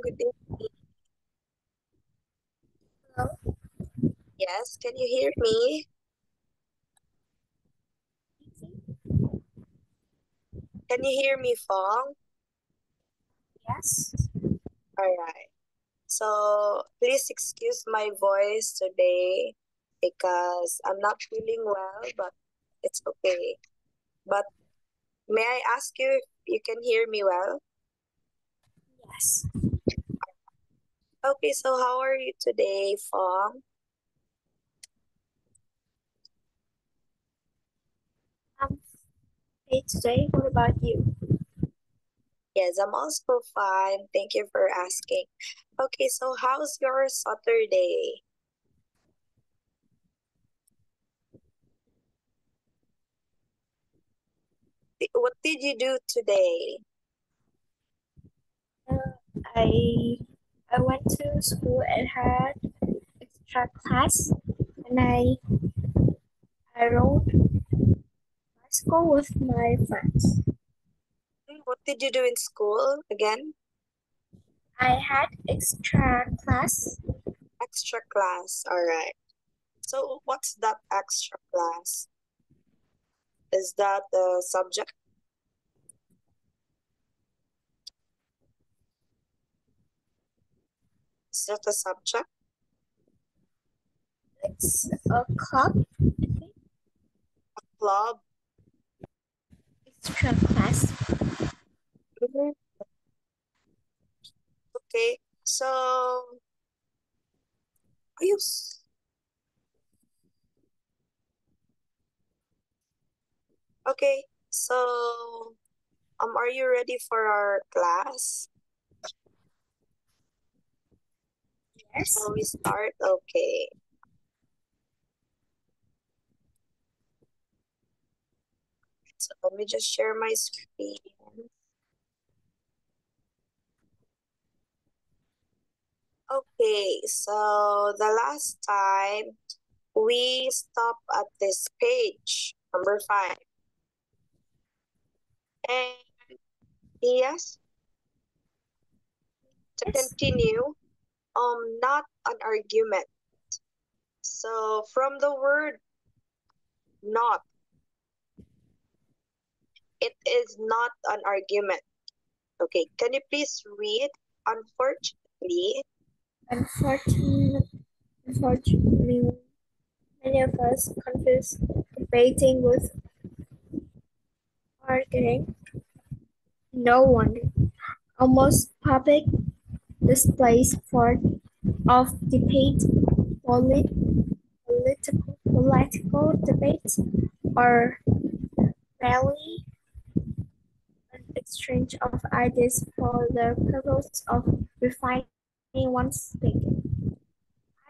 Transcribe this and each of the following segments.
good evening. Hello? Yes, can you hear me? Can you hear me, Fong? Yes. Alright. So, please excuse my voice today because I'm not feeling well, but it's okay. But may I ask you if you can hear me well? Yes. Okay, so how are you today, Fong? I'm okay today. What about you? Yes, I'm also fine. Thank you for asking. Okay, so how's your Saturday? What did you do today? I went to school and had extra class, and I rode bicycle with my friends. What did you do in school again? I had extra class. Extra class. All right. So what's that extra class? Is that the subject? Is that a subject? It's a club. I think. Club? Extra class. Mhm. Okay. So are you okay? So are you ready for our class? Yes. Shall we start? Okay. So let me just share my screen. Okay, so the last time we stopped at this page, number 5. And yes, to Yes. continue, not an argument. So from the word not, it is not an argument. Okay, can you please read? Unfortunately, Unfortunately, many of us confuse debating with arguing. No wonder. Almost public displays of debate, political debates, or rally an exchange of ideas for the purpose of refining one's thinking.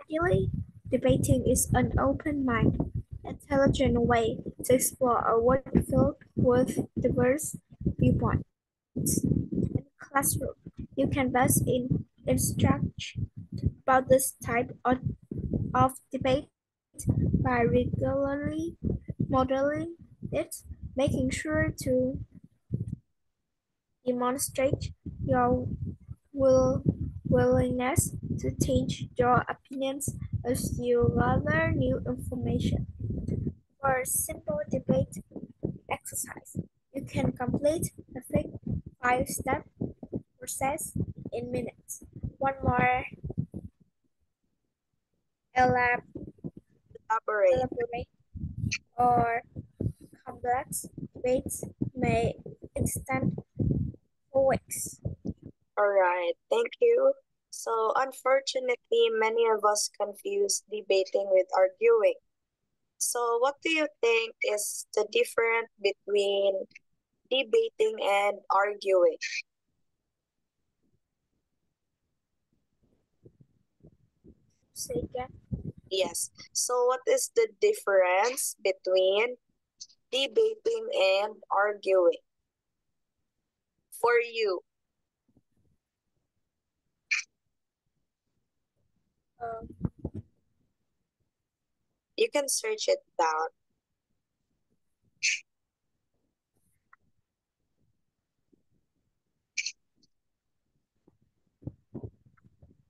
Ideally, debating is an open mind, intelligent way to explore a world filled with diverse viewpoints. In the classroom, you can best instruct about this type of debate by regularly modeling it, making sure to demonstrate your will, willingness to change your opinions as you gather new information. For a simple debate exercise, you can complete the 5-step process in minutes. One more elaborate. elaborate or complex debates may extend for weeks. All right, thank you. So unfortunately, many of us confuse debating with arguing. So what do you think is the difference between debating and arguing? Say again. Yes. So what is the difference between debating and arguing for you? Um, You can search it down.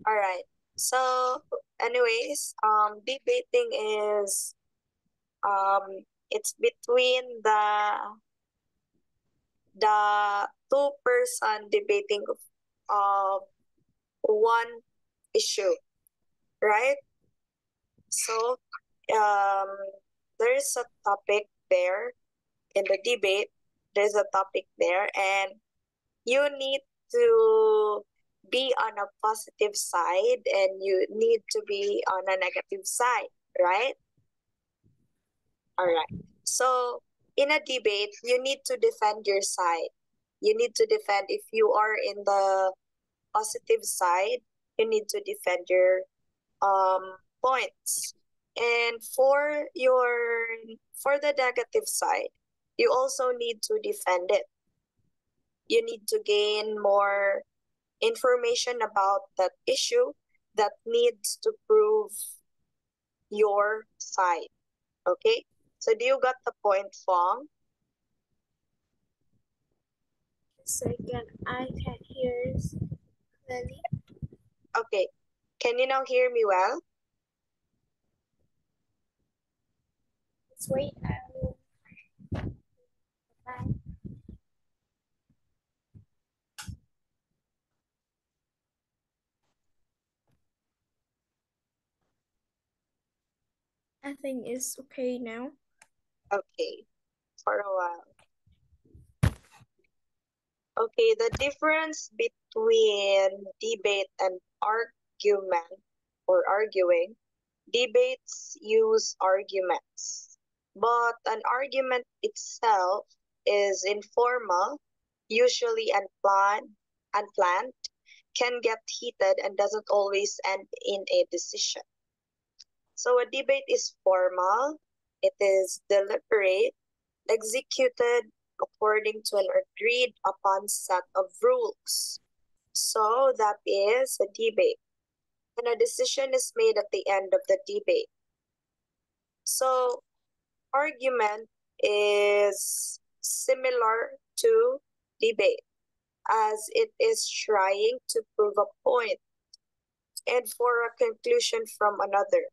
All right. So, anyways, debating is it's between the two-person debating of one issue, right? So, um, there's a topic there in the debate. There's a topic there, and you need to be on a positive side, and you need to be on a negative side, right? All right. So, in a debate, you need to defend your side. You need to defend if you are in the positive side, you need to defend your points. And for the negative side, you also need to defend it. You need to gain more information about that issue that needs to prove your side. Okay? So do you got the point, Fong? Second, I can hear clearly. Okay. Can you now hear me well? Let's wait. I will. I think it's okay now. Okay. For a while. Okay, the difference between debate and argument or arguing, debates use arguments, but an argument itself is informal, usually unplanned, can get heated and doesn't always end in a decision. So a debate is formal, it is deliberate, executed according to an agreed upon set of rules. So that is a debate. And a decision is made at the end of the debate. So argument is similar to debate as it is trying to prove a point and for a conclusion from another.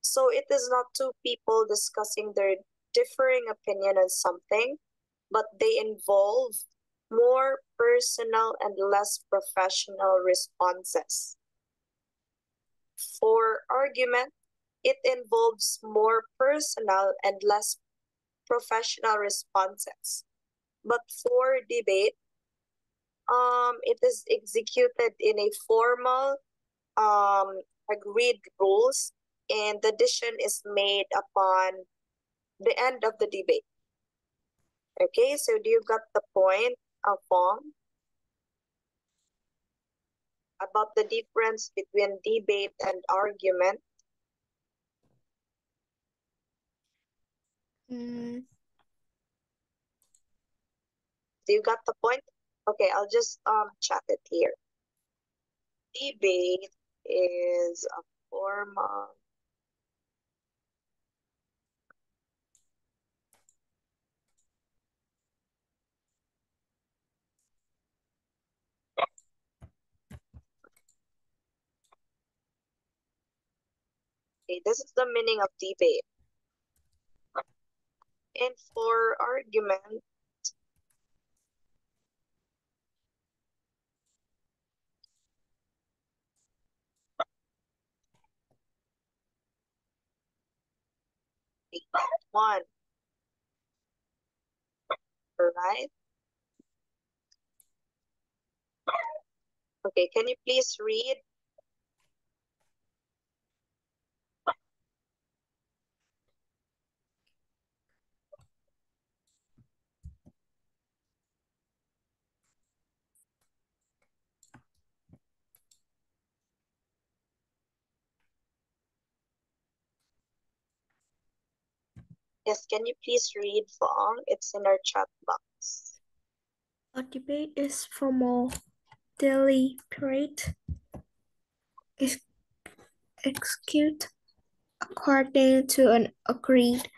So it is not two people discussing their differing opinion on something, but they involve more personal and less professional responses. For argument, it involves more personal and less professional responses. But for debate, it is executed in a formal, agreed rules, and the decision is made upon the end of the debate. Okay, so do you got the point, Fong, about the difference between debate and argument? Mm, Do you got the point? Okay, I'll just chat it here. Debate is a formal. Okay, this is the meaning of debate. And for argument, one, right? Okay, can you please read? Yes, can you please read, Fong? It's in our chat box. a debate is formal, deliberate, execute according to an agreed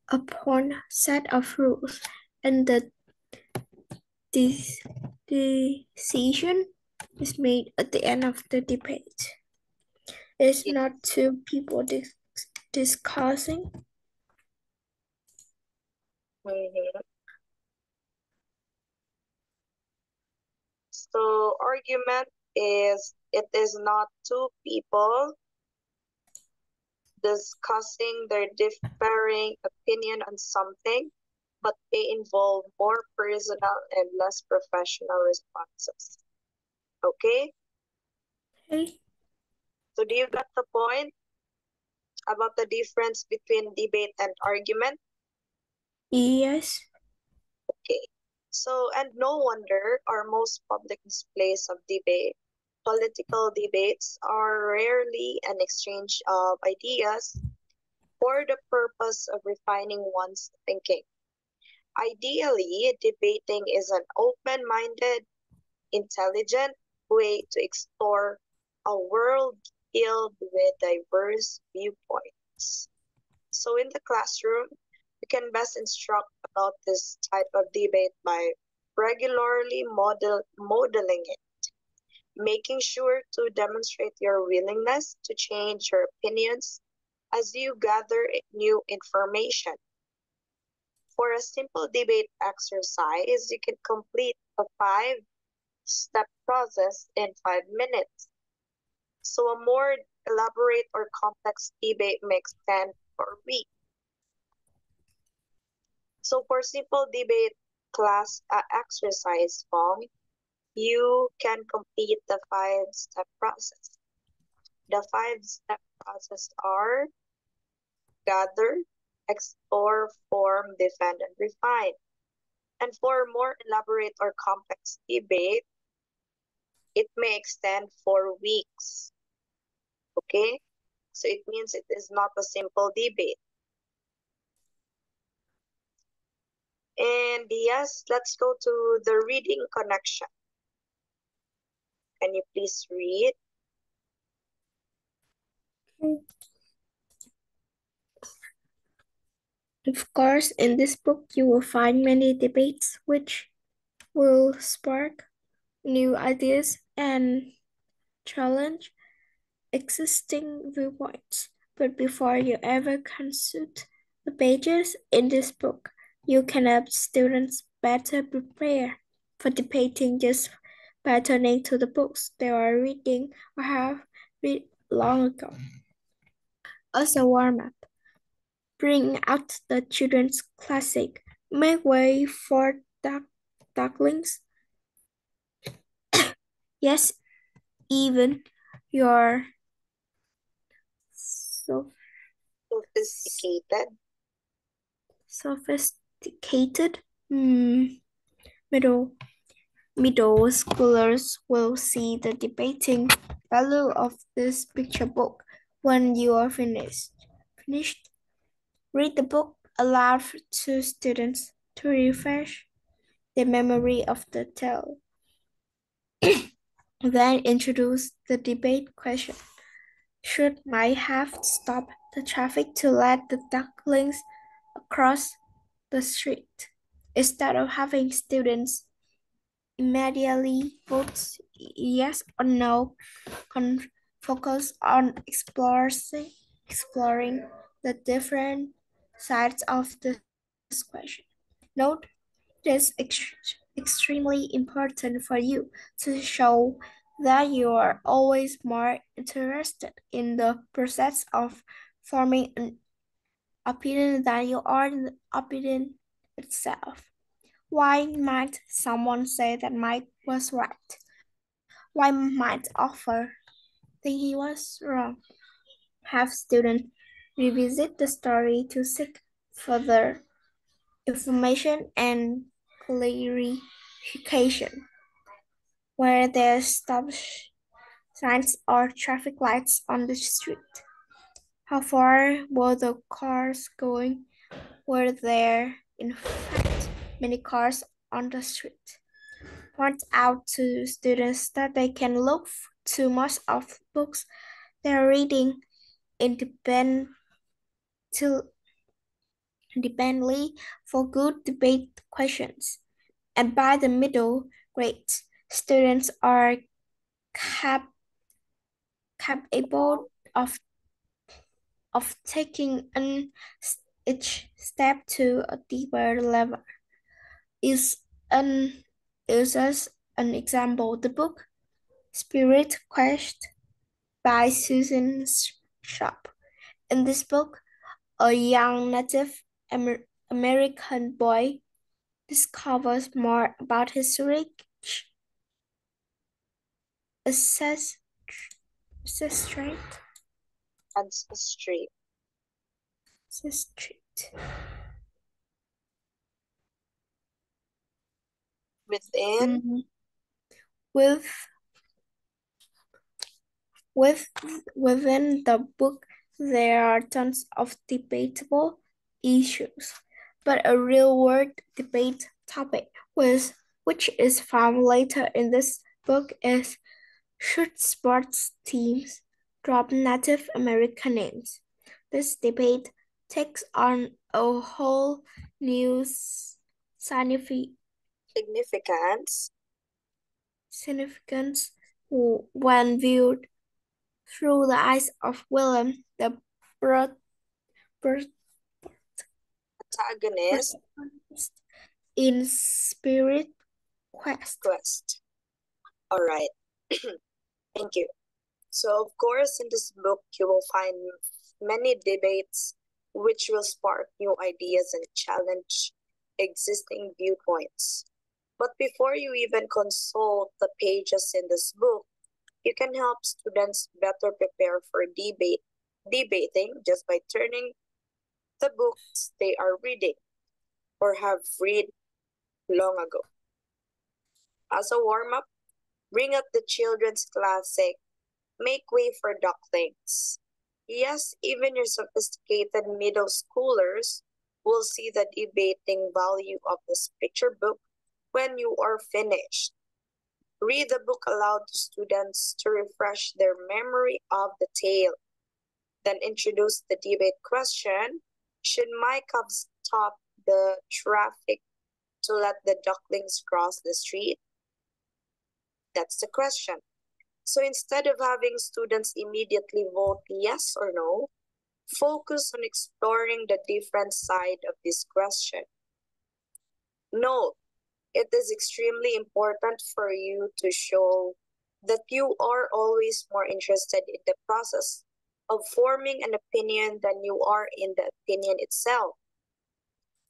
upon set of rules, and the decision is made at the end of the debate. It's Yes. not two people discussing. Mhm. So argument is it is not two people discussing their differing opinion on something, but they involve more personal and less professional responses. Okay? Okay. So do you get the point about the difference between debate and argument? Yes. Okay. So, and no wonder our most public displays of debate, political debates, are rarely an exchange of ideas for the purpose of refining one's thinking. Ideally, debating is an open-minded, intelligent way to explore a world filled with diverse viewpoints. So in the classroom, you can best instruct about this type of debate by regularly modeling it, making sure to demonstrate your willingness to change your opinions as you gather new information. For a simple debate exercise, you can complete a five-step process in 5 minutes. So a more elaborate or complex debate may extend for weeks. So for simple debate class exercise form, you can complete the five-step process. The five-step process are gather, explore, form, defend, and refine. And for more elaborate or complex debate, it may extend for weeks. Okay? So it means it is not a simple debate. And yes, let's go to the reading connection. Can you please read? Of course, in this book, you will find many debates which will spark new ideas and challenge existing viewpoints. But before you ever consult the pages in this book, you can help students better prepare for debating just by turning to the books they are reading or have read long ago. As a warm-up, bring out the children's classic, Make Way for Ducklings. Yes, even your so Sophisticated. sophisticated middle middle schoolers will see the debating value of this picture book when you are finished. Read the book aloud to students to refresh the memory of the tale. Then introduce the debate question. Should I have stopped the traffic to let the ducklings across the street? Instead of having students immediately vote yes or no, focus on exploring the different sides of this question. Note it is extremely important for you to show that you are always more interested in the process of forming an opinion than you are in the opinion itself. Why might someone say that Mike was right? Why might author think he was wrong? Have students revisit the story to seek further information and clarification. Where there stop signs or traffic lights on the street? How far were the cars going? Were there, in fact, many cars on the street? Point out to students that they can look to most of books they are reading independently for good debate questions. And by the middle grades, students are capable of taking each step to a deeper level. Is as an example the book Spirit Quest by Susan Sharp. In this book, a young Native American boy discovers more about his rich ancestry. Within With within the book, there are tons of debatable issues, but a real-world debate topic, which is found later in this book, is should sports teams drop Native American names? This debate takes on a whole new significance when viewed through the eyes of William, the protagonist in Spirit Quest. All right. Thank you. So, of course, in this book, you will find many debates which will spark new ideas and challenge existing viewpoints. But before you even consult the pages in this book, you can help students better prepare for debating just by turning the books they are reading or have read long ago. As a warm-up, bring up the children's classic, Make Way for Ducklings. Yes, even your sophisticated middle schoolers will see the debating value of this picture book when you are finished. Read the book aloud to students to refresh their memory of the tale. Then introduce the debate question. Should Mike have stopped the traffic to let the ducklings cross the street? That's the question. So instead of having students immediately vote yes or no, focus on exploring the different side of this question. Note, it is extremely important for you to show that you are always more interested in the process of forming an opinion than you are in the opinion itself.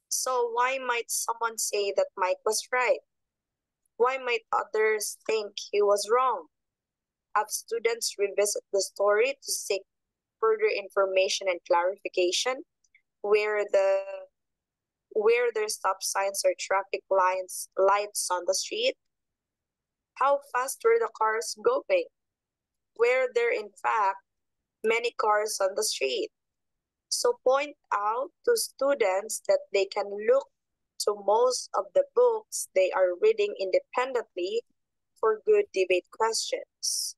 So why might someone say that Mike was right? Why might others think he was wrong? Have students revisit the story to seek further information and clarification where there's stop signs or traffic lights on the street. How fast were the cars going? Were there in fact many cars on the street? So point out to students that they can look to most of the books they are reading independently for good debate questions.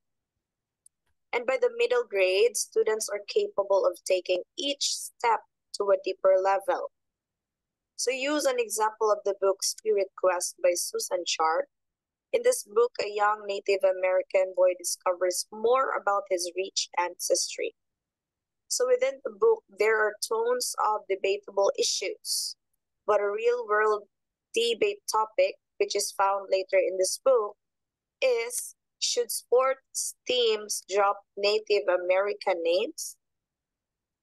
And by the middle grade, students are capable of taking each step to a deeper level. So use an example of the book Spirit Quest by Susan Sharp. In this book, a young Native American boy discovers more about his rich ancestry. So within the book, there are tons of debatable issues, but a real-world debate topic, which is found later in this book, is should sports teams drop Native American names?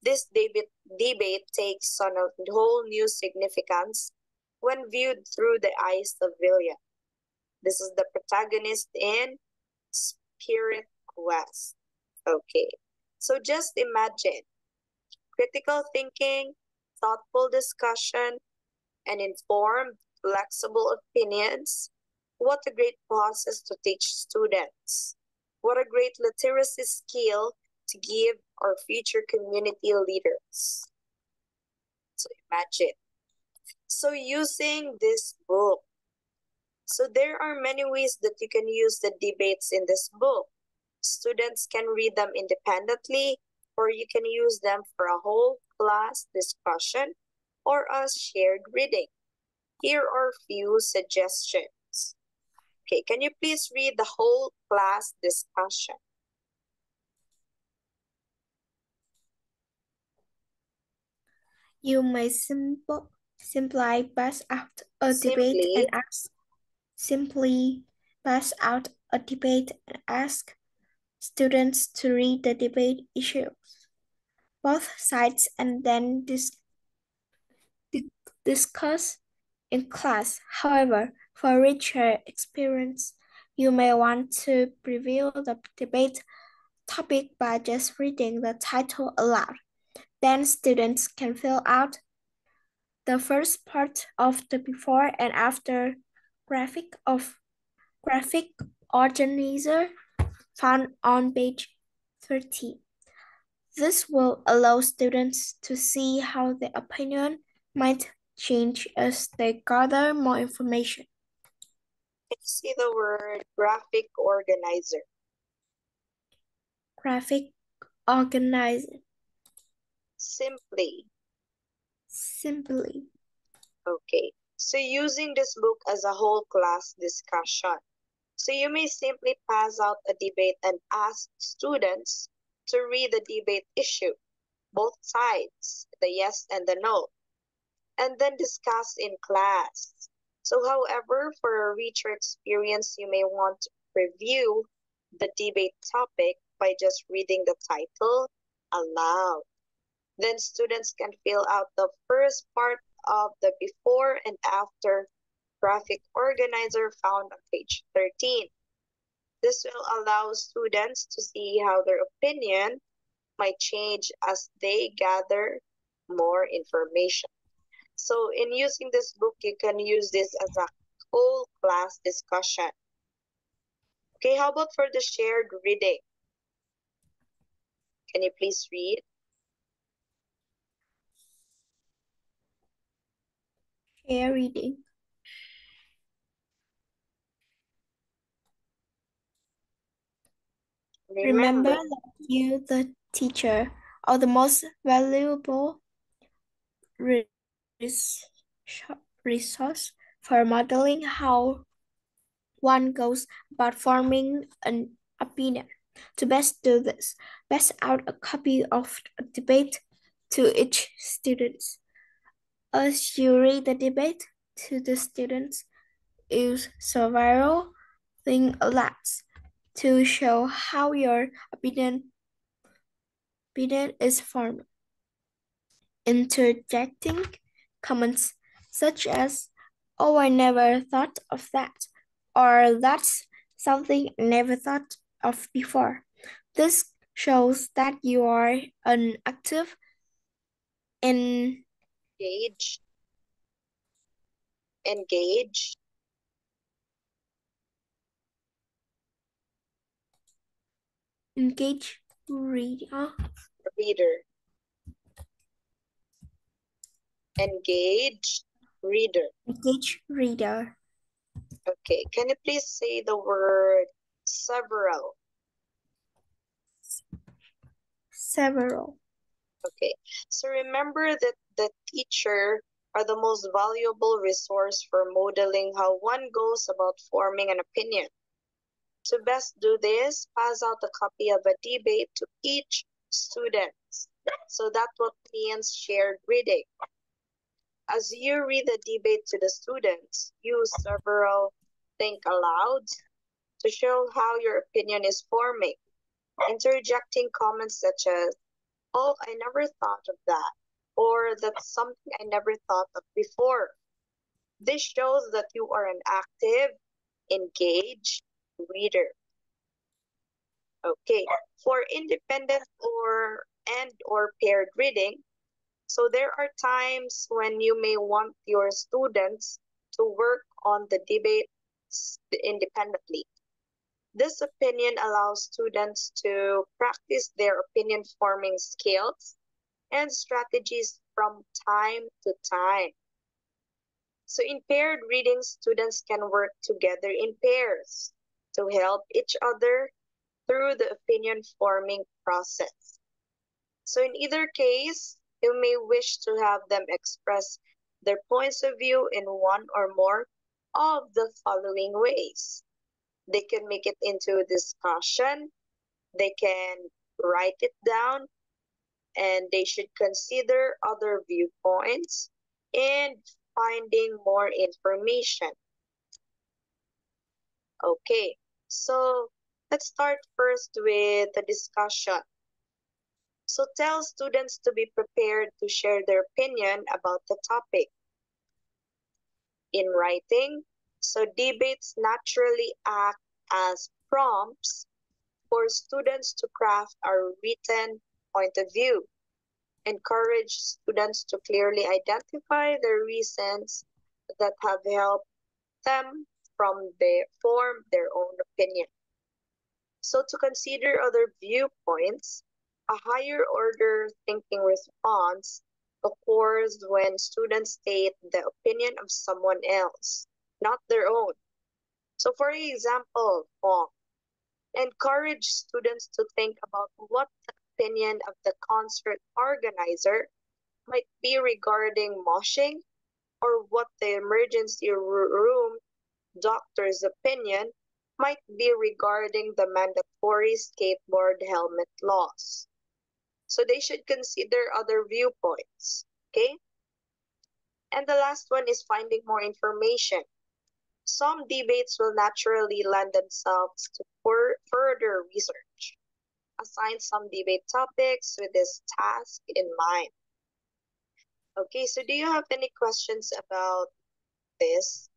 This debate takes on a whole new significance when viewed through the eyes of William. This is the protagonist in Spirit Quest. Okay, so just imagine critical thinking, thoughtful discussion, and informed, flexible opinions. What a great process to teach students. What a great literacy skill to give our future community leaders. So imagine. So using this book. So there are many ways that you can use the debates in this book. Students can read them independently, or you can use them for a whole class discussion or a shared reading. Here are a few suggestions. Okay, can you please read the whole class discussion? You may simply pass out a debate Simply, and ask. Simply pass out a debate and ask students to read the debate issues, both sides, and then discuss in class. However, for richer experience, you may want to preview the debate topic by just reading the title aloud. Then students can fill out the first part of the before and after graphic organizer found on page 13. This will allow students to see how their opinion might change as they gather more information. can you see the word graphic organizer? Graphic organizer. Simply. Simply. Okay, so using this book as a whole class discussion. So you may simply pass out a debate and ask students to read the debate issue, both sides, the yes and the no, and then discuss in class. So however, for a richer experience, you may want to review the debate topic by just reading the title aloud. Then students can fill out the first part of the before and after graphic organizer found on page 13. This will allow students to see how their opinion might change as they gather more information. So in using this book, you can use this as a whole class discussion. Okay, how about for the shared reading? Can you please read? Share reading. Remember that you, the teacher, are the most valuable resource for modeling how one goes about forming an opinion. To best do this, pass out a copy of a debate to each student. As you read the debate to the students, use several things aloud to show how your opinion is formed. Interjecting comments such as, "Oh, I never thought of that," or "That's something I never thought of before." This shows that you are an active and Engage engaged reader. Engaged reader. Engaged reader. Okay, can you please say the word several? Several. Okay, so remember that the teacher are the most valuable resource for modeling how one goes about forming an opinion. To best do this, pass out a copy of a debate to each student. So that's what means shared reading. As you read the debate to the students, use several think aloud to show how your opinion is forming. Interjecting comments such as, "Oh, I never thought of that," or "That's something I never thought of before." This shows that you are an active, engaged reader. Okay, for independent or paired reading, so there are times when you may want your students to work on the debate independently. This opinion allows students to practice their opinion forming skills and strategies from time to time. So in paired reading, students can work together in pairs to help each other through the opinion forming process. So in either case, you may wish to have them express their points of view in one or more of the following ways. They can make it into discussion. They can write it down, and they should consider other viewpoints and finding more information. Okay, so let's start first with the discussion. So tell students to be prepared to share their opinion about the topic. In writing, so debates naturally act as prompts for students to craft a written point of view. Encourage students to clearly identify the reasons that have helped them form their own opinion. So to consider other viewpoints, a higher order thinking response occurs when students state the opinion of someone else, not their own. So for example, encourage students to think about what the opinion of the concert organizer might be regarding moshing, or what the emergency room doctor's opinion might be regarding the mandatory skateboard helmet laws. So they should consider other viewpoints, okay? And the last one is finding more information. Some debates will naturally lend themselves to further research. Assign some debate topics with this task in mind. Okay, so do you have any questions about this?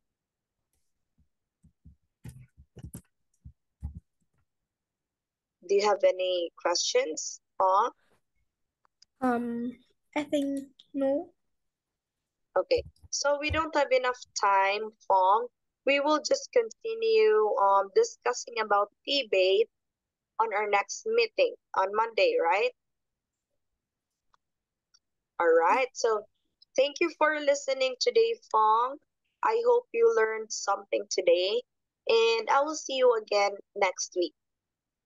Do you have any questions? I think no. Okay, so we don't have enough time, Fong. We will just continue discussing about debate on our next meeting on Monday, right? All right, so thank you for listening today, Fong. I hope you learned something today, and I will see you again next week.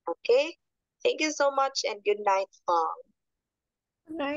Okay? Thank you so much, and good night, Fong. Good night.